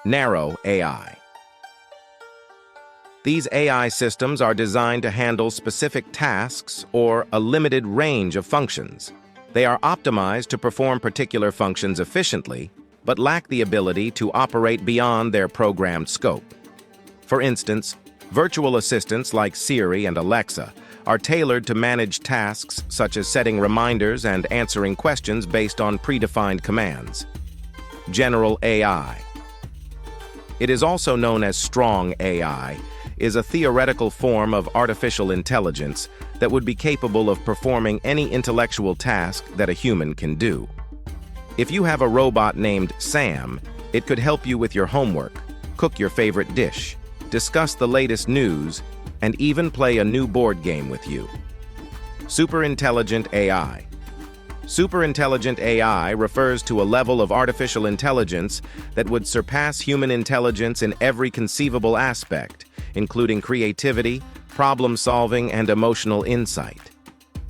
Narrow AI. These AI systems are designed to handle specific tasks or a limited range of functions. They are optimized to perform particular functions efficiently, but lack the ability to operate beyond their programmed scope. For instance, virtual assistants like Siri and Alexa are tailored to manage tasks such as setting reminders and answering questions based on predefined commands. General AI. It is also known as strong AI, is a theoretical form of artificial intelligence that would be capable of performing any intellectual task that a human can do. If you have a robot named Sam, it could help you with your homework, cook your favorite dish, discuss the latest news, and even play a new board game with you. Superintelligent AI. Superintelligent AI refers to a level of artificial intelligence that would surpass human intelligence in every conceivable aspect, including creativity, problem-solving, and emotional insight.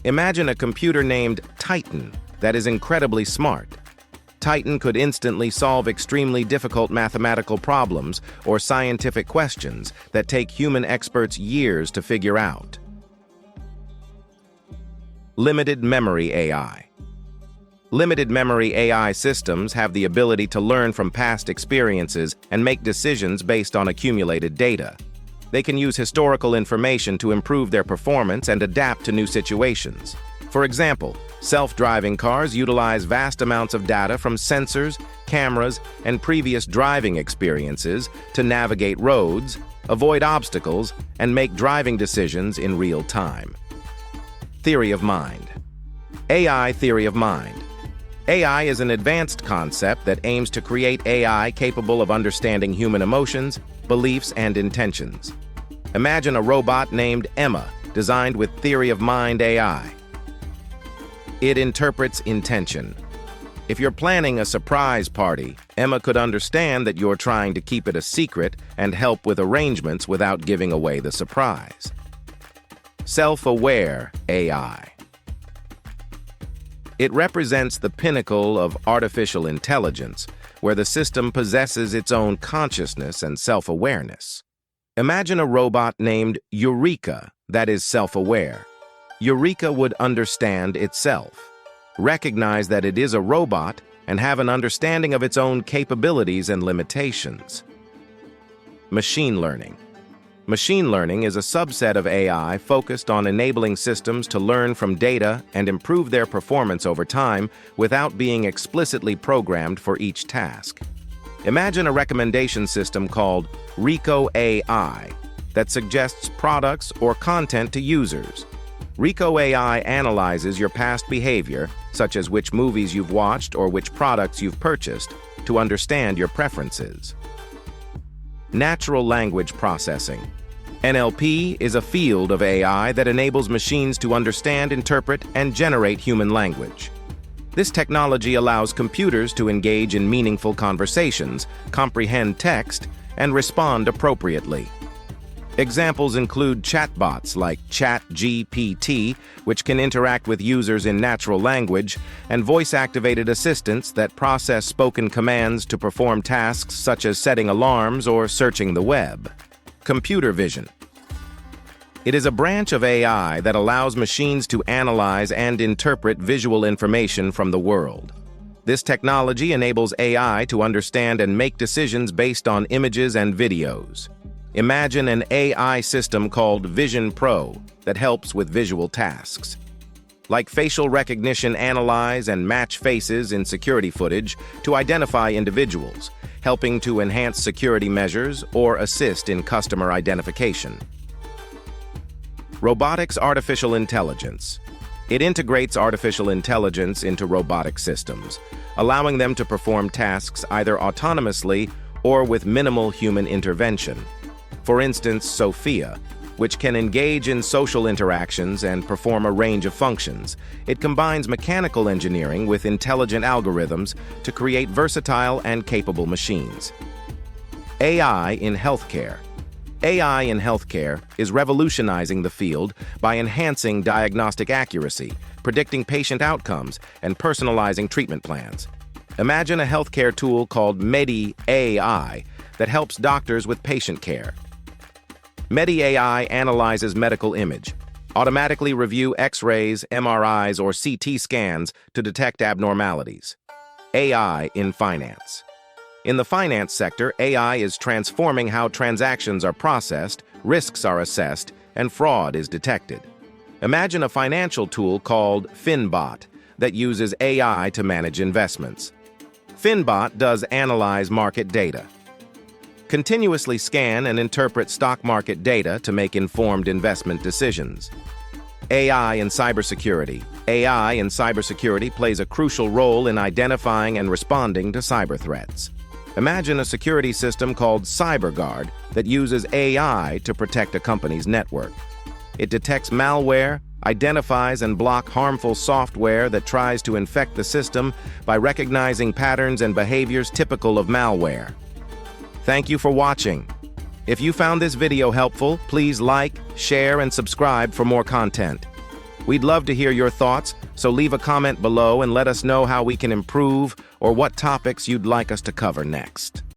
Imagine a computer named Titan that is incredibly smart. Titan could instantly solve extremely difficult mathematical problems or scientific questions that take human experts years to figure out. Limited memory AI. Limited memory AI systems have the ability to learn from past experiences and make decisions based on accumulated data. They can use historical information to improve their performance and adapt to new situations. For example, self-driving cars utilize vast amounts of data from sensors, cameras, and previous driving experiences to navigate roads, avoid obstacles, and make driving decisions in real time. Theory of mind. AI theory of mind. AI is an advanced concept that aims to create AI capable of understanding human emotions, beliefs, and intentions. Imagine a robot named Emma, designed with theory of mind AI. It interprets intention. If you're planning a surprise party, Emma could understand that you're trying to keep it a secret and help with arrangements without giving away the surprise. Self-aware AI. It represents the pinnacle of artificial intelligence, where the system possesses its own consciousness and self-awareness. Imagine a robot named Eureka that is self-aware. Eureka would understand itself, recognize that it is a robot, and have an understanding of its own capabilities and limitations. Machine learning. Machine learning is a subset of AI focused on enabling systems to learn from data and improve their performance over time without being explicitly programmed for each task. Imagine a recommendation system called Reco AI that suggests products or content to users. Reco AI analyzes your past behavior, such as which movies you've watched or which products you've purchased, to understand your preferences. Natural language processing. NLP is a field of AI that enables machines to understand, interpret, and generate human language. This technology allows computers to engage in meaningful conversations, comprehend text, and respond appropriately. Examples include chatbots like ChatGPT, which can interact with users in natural language, and voice-activated assistants that process spoken commands to perform tasks such as setting alarms or searching the web. Computer vision. It is a branch of AI that allows machines to analyze and interpret visual information from the world. This technology enables AI to understand and make decisions based on images and videos. Imagine an AI system called Vision Pro that helps with visual tasks. Like facial recognition, analyze and match faces in security footage to identify individuals, helping to enhance security measures or assist in customer identification. Robotics artificial intelligence. It integrates artificial intelligence into robotic systems, allowing them to perform tasks either autonomously or with minimal human intervention. For instance, Sophia, which can engage in social interactions and perform a range of functions. It combines mechanical engineering with intelligent algorithms to create versatile and capable machines. AI in healthcare. AI in healthcare is revolutionizing the field by enhancing diagnostic accuracy, predicting patient outcomes, and personalizing treatment plans. Imagine a healthcare tool called Medi AI that helps doctors with patient care. Medi AI analyzes medical image, automatically review X-rays, MRIs, or CT scans to detect abnormalities. AI in finance. In the finance sector, AI is transforming how transactions are processed, risks are assessed, and fraud is detected. Imagine a financial tool called Finbot that uses AI to manage investments. Finbot does analyze market data, continuously scan and interpret stock market data to make informed investment decisions. AI in cybersecurity. AI in cybersecurity plays a crucial role in identifying and responding to cyber threats. Imagine a security system called CyberGuard that uses AI to protect a company's network. It detects malware, identifies and blocks harmful software that tries to infect the system by recognizing patterns and behaviors typical of malware. Thank you for watching. If you found this video helpful, please like, share, and subscribe for more content. We'd love to hear your thoughts, so leave a comment below and let us know how we can improve or what topics you'd like us to cover next.